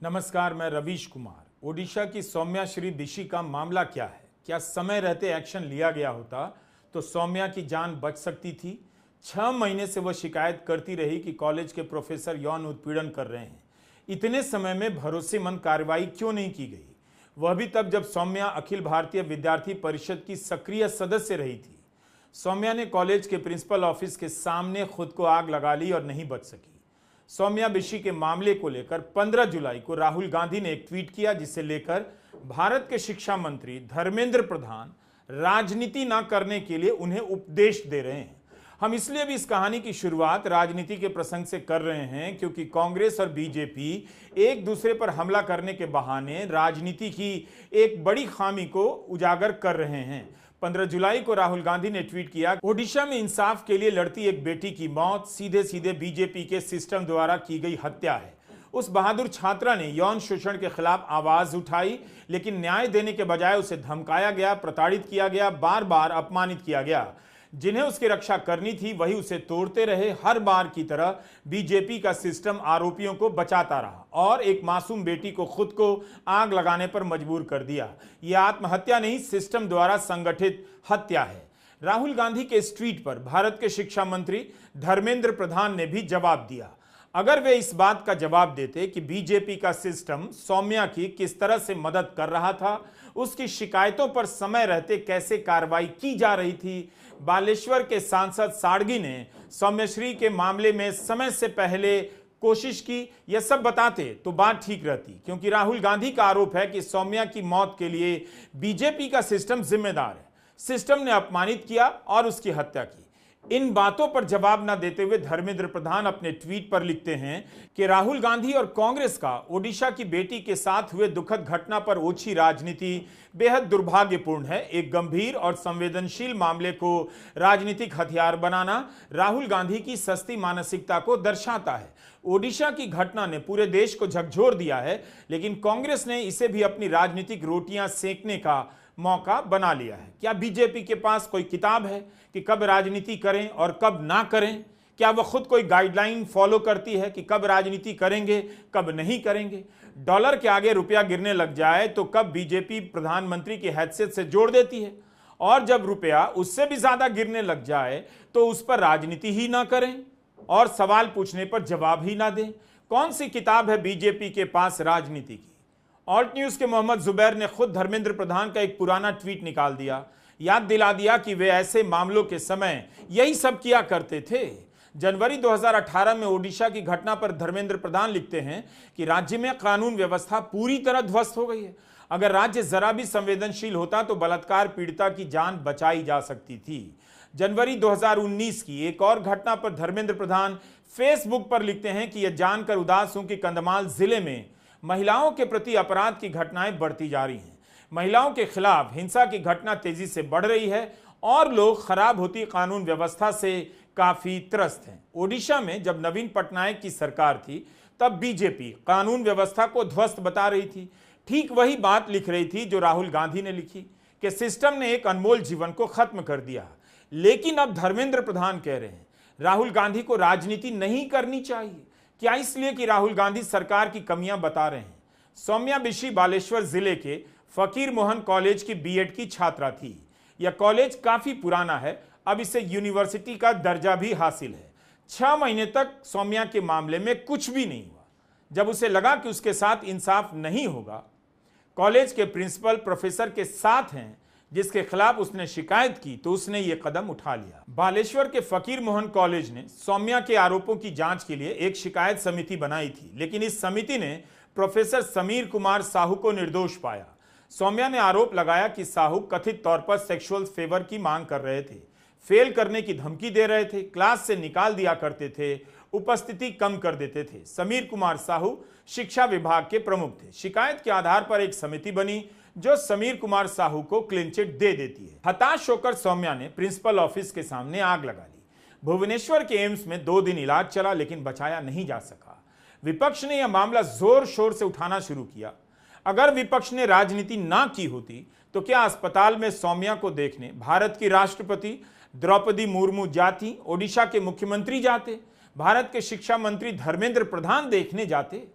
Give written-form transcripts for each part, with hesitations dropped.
नमस्कार, मैं रवीश कुमार। ओडिशा की सौम्या श्री बिशी का मामला क्या है? क्या समय रहते एक्शन लिया गया होता तो सौम्या की जान बच सकती थी? 6 महीने से वह शिकायत करती रही कि कॉलेज के प्रोफेसर यौन उत्पीड़न कर रहे हैं। इतने समय में भरोसेमंद कार्रवाई क्यों नहीं की गई? वह भी तब जब सौम्या अखिल भारतीय विद्यार्थी परिषद की सक्रिय सदस्य रही थी। सौम्या ने कॉलेज के प्रिंसिपल ऑफिस के सामने खुद को आग लगा ली और नहीं बच सकी। सौम्या बिशी के मामले को लेकर 15 जुलाई को राहुल गांधी ने एक ट्वीट किया, जिसे लेकर भारत के शिक्षा मंत्री धर्मेंद्र प्रधान राजनीति न करने के लिए उन्हें उपदेश दे रहे हैं। हम इसलिए भी इस कहानी की शुरुआत राजनीति के प्रसंग से कर रहे हैं क्योंकि कांग्रेस और बीजेपी एक दूसरे पर हमला करने के बहाने राजनीति की एक बड़ी खामी को उजागर कर रहे हैं। 15 जुलाई को राहुल गांधी ने ट्वीट किया, ओडिशा में इंसाफ के लिए लड़ती एक बेटी की मौत सीधे सीधे बीजेपी के सिस्टम द्वारा की गई हत्या है। उस बहादुर छात्रा ने यौन शोषण के खिलाफ आवाज उठाई, लेकिन न्याय देने के बजाय उसे धमकाया गया, प्रताड़ित किया गया, बार बार अपमानित किया गया। जिन्हें उसकी रक्षा करनी थी वही उसे तोड़ते रहे। हर बार की तरह बीजेपी का सिस्टम आरोपियों को बचाता रहा और एक मासूम बेटी को खुद को आग लगाने पर मजबूर कर दिया। यह आत्महत्या नहीं, सिस्टम द्वारा संगठित हत्या है। राहुल गांधी के इस ट्वीट पर भारत के शिक्षा मंत्री धर्मेंद्र प्रधान ने भी जवाब दिया। अगर वे इस बात का जवाब देते कि बीजेपी का सिस्टम सौम्या की किस तरह से मदद कर रहा था, उसकी शिकायतों पर समय रहते कैसे कार्रवाई की जा रही थी, बालेश्वर के सांसद साड़गी ने सौम्यश्री के मामले में समय से पहले कोशिश की, यह सब बताते तो बात ठीक रहती। क्योंकि राहुल गांधी का आरोप है कि सौम्या की मौत के लिए बीजेपी का सिस्टम जिम्मेदार है। सिस्टम ने अपमानित किया और उसकी हत्या की। इन बातों पर जवाब न देते हुए धर्मेंद्र प्रधान अपने ट्वीट पर लिखते हैं कि राहुल गांधी और कांग्रेस का ओडिशा की बेटी के साथ हुए दुखद घटना पर ओछी राजनीति बेहद दुर्भाग्यपूर्ण है। एक गंभीर और संवेदनशील मामले को राजनीतिक हथियार बनाना राहुल गांधी की सस्ती मानसिकता को दर्शाता है। ओडिशा की घटना ने पूरे देश को झकझोर दिया है, लेकिन कांग्रेस ने इसे भी अपनी राजनीतिक रोटियां सेकने का मौका बना लिया है। क्या बीजेपी के पास कोई किताब है कि कब राजनीति करें और कब ना करें? क्या वह खुद कोई गाइडलाइन फॉलो करती है कि कब राजनीति करेंगे, कब नहीं करेंगे? डॉलर के आगे रुपया गिरने लग जाए तो कब बीजेपी प्रधानमंत्री की हैसियत से जोड़ देती है, और जब रुपया उससे भी ज्यादा गिरने लग जाए तो उस पर राजनीति ही ना करें और सवाल पूछने पर जवाब ही ना दें? कौन सी किताब है बीजेपी के पास राजनीति की? ऑल्ट न्यूज के मोहम्मद जुबैर ने खुद धर्मेंद्र प्रधान का एक पुराना ट्वीट निकाल दिया, याद दिला दिया कि वे ऐसे मामलों के समय यही सब किया करते थे। जनवरी 2018 में ओडिशा की घटना पर धर्मेंद्र प्रधान लिखते हैं कि राज्य में कानून व्यवस्था पूरी तरह ध्वस्त हो गई है। अगर राज्य जरा भी संवेदनशील होता तो बलात्कार पीड़िता की जान बचाई जा सकती थी। जनवरी 2019 की एक और घटना पर धर्मेंद्र प्रधान फेसबुक पर लिखते हैं कि यह जानकर उदास हूं कि कंधमाल जिले में महिलाओं के प्रति अपराध की घटनाएं बढ़ती जा रही हैं। महिलाओं के खिलाफ हिंसा की घटना तेजी से बढ़ रही है और लोग खराब होती कानून व्यवस्था से काफी त्रस्त हैं। ओडिशा में जब नवीन पटनायक की सरकार थी तब बीजेपी कानून व्यवस्था को ध्वस्त बता रही थी। ठीक वही बात लिख रही थी जो राहुल गांधी ने लिखी कि सिस्टम ने एक अनमोल जीवन को खत्म कर दिया। लेकिन अब धर्मेंद्र प्रधान कह रहे हैं राहुल गांधी को राजनीति नहीं करनी चाहिए। क्या इसलिए कि राहुल गांधी सरकार की कमियां बता रहे हैं? सौम्या बिशी बालेश्वर जिले के फकीर मोहन कॉलेज की बीएड की छात्रा थी। यह कॉलेज काफी पुराना है, अब इसे यूनिवर्सिटी का दर्जा भी हासिल है। 6 महीने तक सौम्या के मामले में कुछ भी नहीं हुआ। जब उसे लगा कि उसके साथ इंसाफ नहीं होगा, कॉलेज के प्रिंसिपल प्रोफेसर के साथ हैं जिसके खिलाफ उसने शिकायत की, तो उसने ये कदम उठा लिया। बालेश्वर के फकीर मोहन कॉलेज ने सौम्या के आरोपों की जांच के लिए एक शिकायत समिति बनाई थी, लेकिन इस समिति ने प्रोफेसर समीर कुमार साहू को निर्दोष पाया। सौम्या ने आरोप लगाया कि साहू कथित तौर पर सेक्सुअल फेवर की मांग कर रहे थे, फेल करने की धमकी दे रहे थे, क्लास से निकाल दिया करते थे, उपस्थिति कम कर देते थे। समीर कुमार साहू शिक्षा विभाग के प्रमुख थे। शिकायत के आधार पर एक समिति बनी जो समीर कुमार साहू को क्लीन चिट दे देती है। हताश होकर सौम्या ने प्रिंसिपल ऑफिस के सामने आग लगा ली। भुवनेश्वर के एम्स में 2 दिन इलाज चला, लेकिन बचाया नहीं जा सका। विपक्ष ने यह मामला जोर शोर से उठाना शुरू किया। अगर विपक्ष ने राजनीति ना की होती तो क्या अस्पताल में सौम्या को देखने भारत की राष्ट्रपति द्रौपदी मुर्मू जाती, ओडिशा के मुख्यमंत्री जाते, भारत के शिक्षा मंत्री धर्मेंद्र प्रधान देखने जाते?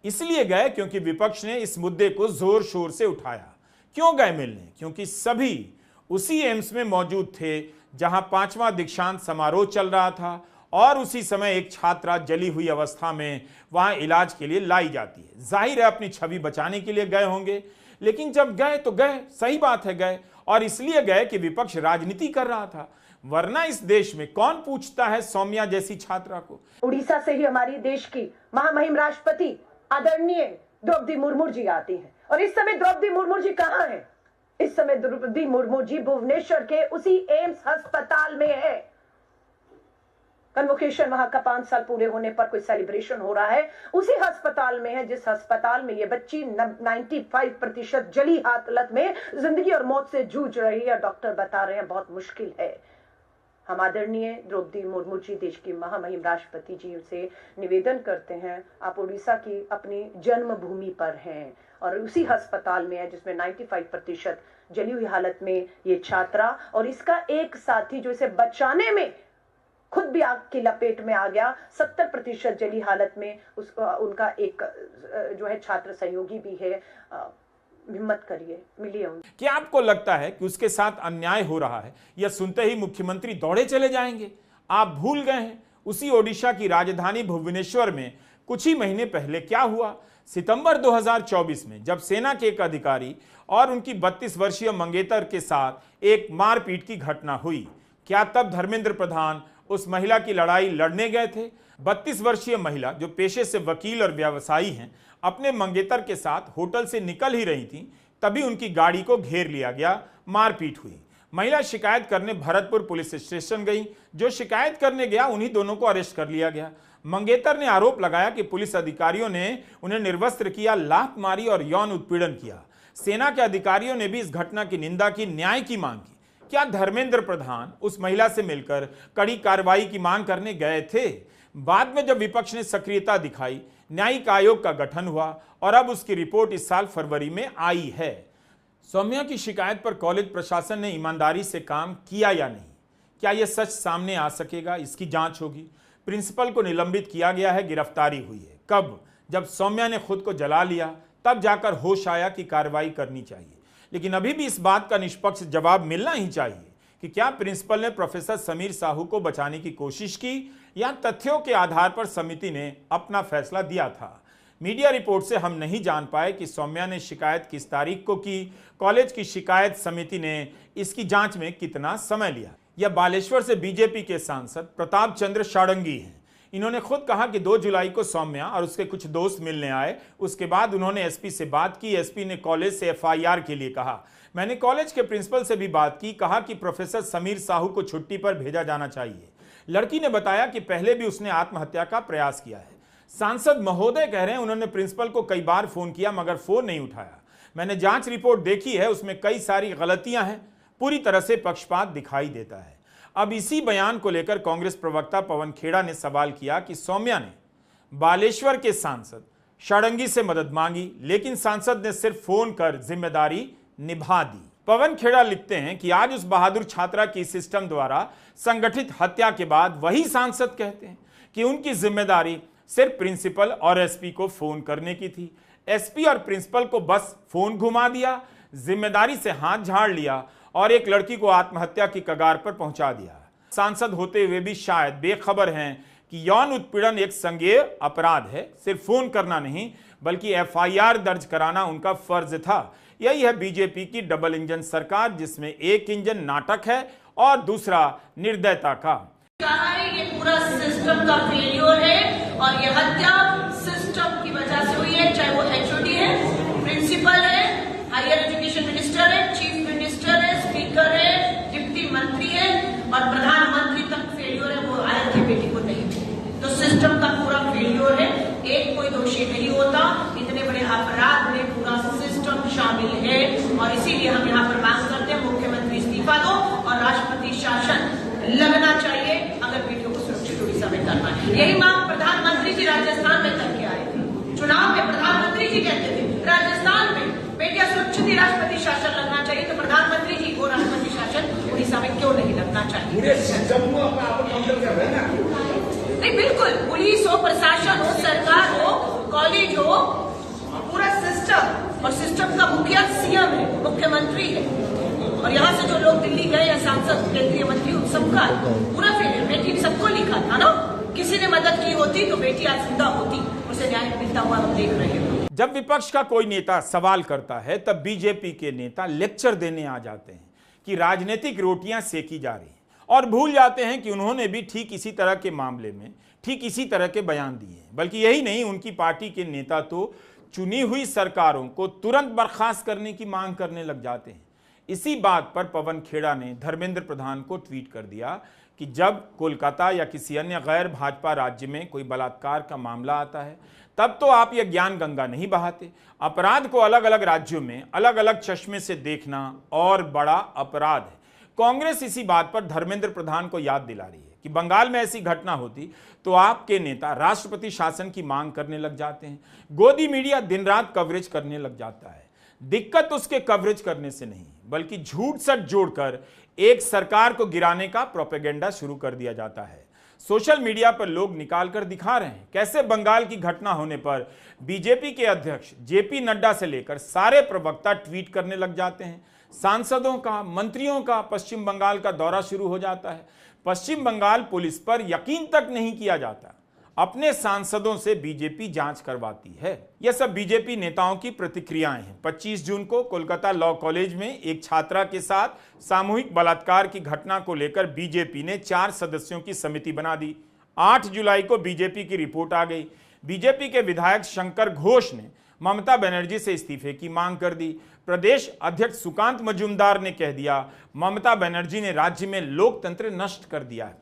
इसलिए गए क्योंकि विपक्ष ने इस मुद्दे को जोर शोर से उठाया। क्यों गए मिलने? क्योंकि सभी उसी एम्स में मौजूद थे जहां 5वां दीक्षांत समारोह चल रहा था और उसी समय एक छात्रा जली हुई अवस्था में वहां इलाज के लिए लाई जाती है। जाहिर है अपनी छवि बचाने के लिए गए होंगे, लेकिन जब गए तो गए, सही बात है गए, और इसलिए गए कि विपक्ष राजनीति कर रहा था, वरना इस देश में कौन पूछता है सौम्या जैसी छात्रा को। उड़ीसा से ही हमारी देश की महामहिम राष्ट्रपति आदरणीय द्रौपदी मुर्मू जी आती हैं, और इस समय द्रौपदी मुर्मू जी कहाँ हैं? इस समय द्रौपदी मुर्मू जी भुवनेश्वर के उसी एम्स अस्पताल में है। कन्वोकेशन वहां का 5 साल पूरे होने पर कोई सेलिब्रेशन हो रहा है, उसी अस्पताल में है जिस अस्पताल में ये बच्ची 95% जली हालत में जिंदगी और मौत से जूझ रही है। डॉक्टर बता रहे हैं बहुत मुश्किल है। हम आदरणीय द्रौपदी मुर्मू जी, देश की महामहिम राष्ट्रपति जी से निवेदन करते हैं, आप उड़ीसा की अपनी जन्मभूमि पर हैं और उसी अस्पताल में है जिसमें 95% जली हुई हालत में ये छात्रा और इसका एक साथी जो इसे बचाने में खुद भी आग की लपेट में आ गया, 70% जली हालत में उनका एक जो है छात्र सहयोगी भी है। हिम्मत करिए, मिलिए उनसे। क्या आपको लगता है कि उसके साथ अन्याय हो रहा है? यह सुनते ही मुख्यमंत्री दौड़े चले जाएंगे? आप भूल गए हैं उसी ओडिशा की राजधानी भुवनेश्वर में कुछ ही महीने पहले क्या हुआ? सितंबर 2024 में जब सेना के एक अधिकारी और उनकी 32 वर्षीय मंगेतर के साथ एक मारपीट की घटना हुई, क्या तब धर्मेंद्र प्रधान उस महिला की लड़ाई लड़ने गए थे? 32 वर्षीय महिला जो पेशे से वकील और व्यवसायी हैं, अपने मंगेतर के साथ होटल से निकल ही रही थी, तभी उनकी गाड़ी को घेर लिया गया, मारपीट हुई। महिला शिकायत करने भरतपुर पुलिस स्टेशन गई। जो शिकायत करने गया उन्हीं दोनों को अरेस्ट कर लिया गया। मंगेतर ने आरोप लगाया कि पुलिस अधिकारियों ने उन्हें निर्वस्त्र किया, लात मारी और यौन उत्पीड़न किया। सेना के अधिकारियों ने भी इस घटना की निंदा की, न्याय की मांग की। क्या धर्मेंद्र प्रधान उस महिला से मिलकर कड़ी कार्रवाई की मांग करने गए थे? बाद में जब विपक्ष ने सक्रियता दिखाई, न्यायिक आयोग का गठन हुआ और अब उसकी रिपोर्ट इस साल फरवरी में आई है। सौम्या की शिकायत पर कॉलेज प्रशासन ने ईमानदारी से काम किया या नहीं, क्या यह सच सामने आ सकेगा? इसकी जांच होगी। प्रिंसिपल को निलंबित किया गया है, गिरफ्तारी हुई है। कब? जब सौम्या ने खुद को जला लिया, तब जाकर होश आया कि कार्रवाई करनी चाहिए। लेकिन अभी भी इस बात का निष्पक्ष जवाब मिलना ही चाहिए कि क्या प्रिंसिपल ने प्रोफेसर समीर साहू को बचाने की कोशिश की या तथ्यों के आधार पर समिति ने अपना फैसला दिया था। मीडिया रिपोर्ट से हम नहीं जान पाए कि सौम्या ने शिकायत किस तारीख को की, कॉलेज की शिकायत समिति ने इसकी जांच में कितना समय लिया। यह बालेश्वर से बीजेपी के सांसद प्रताप चंद्र षडंगी हैं। इन्होंने खुद कहा कि 2 जुलाई को सौम्या और उसके कुछ दोस्त मिलने आए। उसके बाद उन्होंने एसपी से बात की। एसपी ने कॉलेज से एफआईआर के लिए कहा। मैंने कॉलेज के प्रिंसिपल से भी बात की, कहा कि प्रोफेसर समीर साहू को छुट्टी पर भेजा जाना चाहिए। लड़की ने बताया कि पहले भी उसने आत्महत्या का प्रयास किया है। सांसद महोदय कह रहे हैं उन्होंने प्रिंसिपल को कई बार फोन किया मगर फोन नहीं उठाया। मैंने जांच रिपोर्ट देखी है, उसमें कई सारी गलतियां हैं, पूरी तरह से पक्षपात दिखाई देता है। अब इसी बयान को लेकर कांग्रेस प्रवक्ता पवन खेड़ा ने सवाल किया कि सौम्या ने बालेश्वर के सांसद षडंगी से मदद मांगी, लेकिन सांसद ने सिर्फ फोन कर जिम्मेदारी निभा दी। पवन खेड़ा लिखते हैं कि आज उस बहादुर छात्रा की सिस्टम द्वारा संगठित हत्या के बाद वही सांसद कहते हैं कि उनकी जिम्मेदारी सिर्फ प्रिंसिपल और एसपी को फोन करने की थी। एसपी और प्रिंसिपल को बस फोन घुमा दिया, जिम्मेदारी से हाथ झाड़ लिया और एक लड़की को आत्महत्या की कगार पर पहुंचा दिया। सांसद होते हुए भी शायद बेखबर हैं कि यौन उत्पीड़न एक संज्ञेय अपराध है। सिर्फ फोन करना नहीं बल्कि एफआईआर दर्ज कराना उनका फर्ज था। यही है बीजेपी की डबल इंजन सरकार, जिसमें एक इंजन नाटक है और दूसरा निर्दयता का। ये पूरा सिस्टम का फेलियर है और ये हत्या सिस्टम की वजह से हुई है, चाहे वो एचओडी है, प्रिंसिपल है, हायर एजुकेशन मिनिस्टर है, चीफ मिनिस्टर है, स्पीकर है, डिप्टी मंत्री है और प्रधानमंत्री तक फेलियर है, वो आयत की बेटी को नहीं। तो सिस्टम का पूरा फेलियर है, एक कोई दोषी नहीं होता। इतने बड़े अपराध में पूरा सिस्टम शामिल है और इसीलिए हम यहाँ पर मांग करते हैं मुख्यमंत्री इस्तीफा दो और राष्ट्रपति शासन लगना चाहिए अगर बेटियों को सुरक्षित उड़ीसा में करना है। यही मांग प्रधानमंत्री जी राजस्थान में करके आए थे। चुनाव में प्रधानमंत्री जी कहते थे राजस्थान में बेटियां सुरक्षित ही राष्ट्रपति शासन लगना चाहिए, तो प्रधानमंत्री जी को राष्ट्रपति शासन उड़ीसा में क्यों नहीं लगना चाहिए? नहीं, बिल्कुल पुलिस हो, प्रशासन हो, सरकार हो, कॉलेज हो, पूरा सिस्टम, और सिस्टम का मुखिया सीएम है, मुख्यमंत्री है, और यहाँ से जो लोग दिल्ली गए या सांसद, केंद्रीय मंत्री, उन सबका पूरा फेलियर। बेटी ने सबको लिखा था ना, किसी ने मदद की होती तो बेटी आज जिंदा होती, उसे न्याय मिलता हुआ हम देख रहे हैं। जब विपक्ष का कोई नेता सवाल करता है तब बीजेपी के नेता लेक्चर देने आ जाते हैं कि राजनीतिक रोटियां सेकी जा रही हैं, और भूल जाते हैं कि उन्होंने भी ठीक इसी तरह के मामले में ठीक इसी तरह के बयान दिए हैं। बल्कि यही नहीं, उनकी पार्टी के नेता तो चुनी हुई सरकारों को तुरंत बर्खास्त करने की मांग करने लग जाते हैं। इसी बात पर पवन खेड़ा ने धर्मेंद्र प्रधान को ट्वीट कर दिया कि जब कोलकाता या किसी अन्य गैर भाजपा राज्य में कोई बलात्कार का मामला आता है तब तो आप यह ज्ञान गंगा नहीं बहाते। अपराध को अलग अलग राज्यों में अलग अलग चश्मे से देखना और बड़ा अपराध है। कांग्रेस इसी बात पर धर्मेंद्र प्रधान को याद दिला रही है कि बंगाल में ऐसी घटना होती तो आपके नेता राष्ट्रपति शासन की मांग करने लग जाते हैं। गोदी मीडिया दिन रात कवरेज करने लग जाता है। दिक्कत उसके कवरेज करने से नहीं, बल्कि झूठ सच जोड़कर एक सरकार को गिराने का प्रोपेगेंडा शुरू कर दिया जाता है। सोशल मीडिया पर लोग निकाल कर दिखा रहे हैं कैसे बंगाल की घटना होने पर बीजेपी के अध्यक्ष जेपी नड्डा से लेकर सारे प्रवक्ता ट्वीट करने लग जाते हैं। सांसदों का, मंत्रियों का पश्चिम बंगाल का दौरा शुरू हो जाता है। पश्चिम बंगाल पुलिस पर यकीन तक नहीं किया जाता, अपने सांसदों से बीजेपी जांच करवाती है। यह सब बीजेपी नेताओं की प्रतिक्रियाएं हैं। 25 जून को कोलकाता लॉ कॉलेज में एक छात्रा के साथ सामूहिक बलात्कार की घटना को लेकर बीजेपी ने 4 सदस्यों की समिति बना दी। 8 जुलाई को बीजेपी की रिपोर्ट आ गई। बीजेपी के विधायक शंकर घोष ने ममता बनर्जी से इस्तीफे की मांग कर दी। प्रदेश अध्यक्ष सुकांत मजूमदार ने कह दिया ममता बनर्जी ने राज्य में लोकतंत्र नष्ट कर दिया है।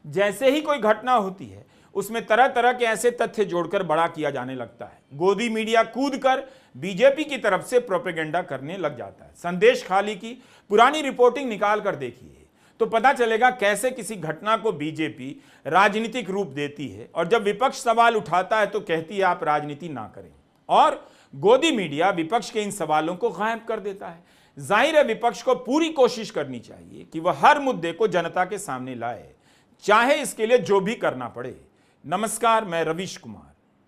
जैसे ही कोई घटना होती है उसमें तरह तरह के ऐसे तथ्य जोड़कर बड़ा किया जाने लगता है। गोदी मीडिया कूदकर बीजेपी की तरफ से प्रोपेगेंडा करने लग जाता है। संदेश खाली की पुरानी रिपोर्टिंग निकाल कर देखिए तो पता चलेगा कैसे किसी घटना को बीजेपी राजनीतिक रूप देती है, और जब विपक्ष सवाल उठाता है तो कहती है आप राजनीति ना करें, और गोदी मीडिया विपक्ष के इन सवालों को गायब कर देता है। जाहिर है विपक्ष को पूरी कोशिश करनी चाहिए कि वह हर मुद्दे को जनता के सामने लाए, चाहे इसके लिए जो भी करना पड़े। नमस्कार, मैं रवीश कुमार।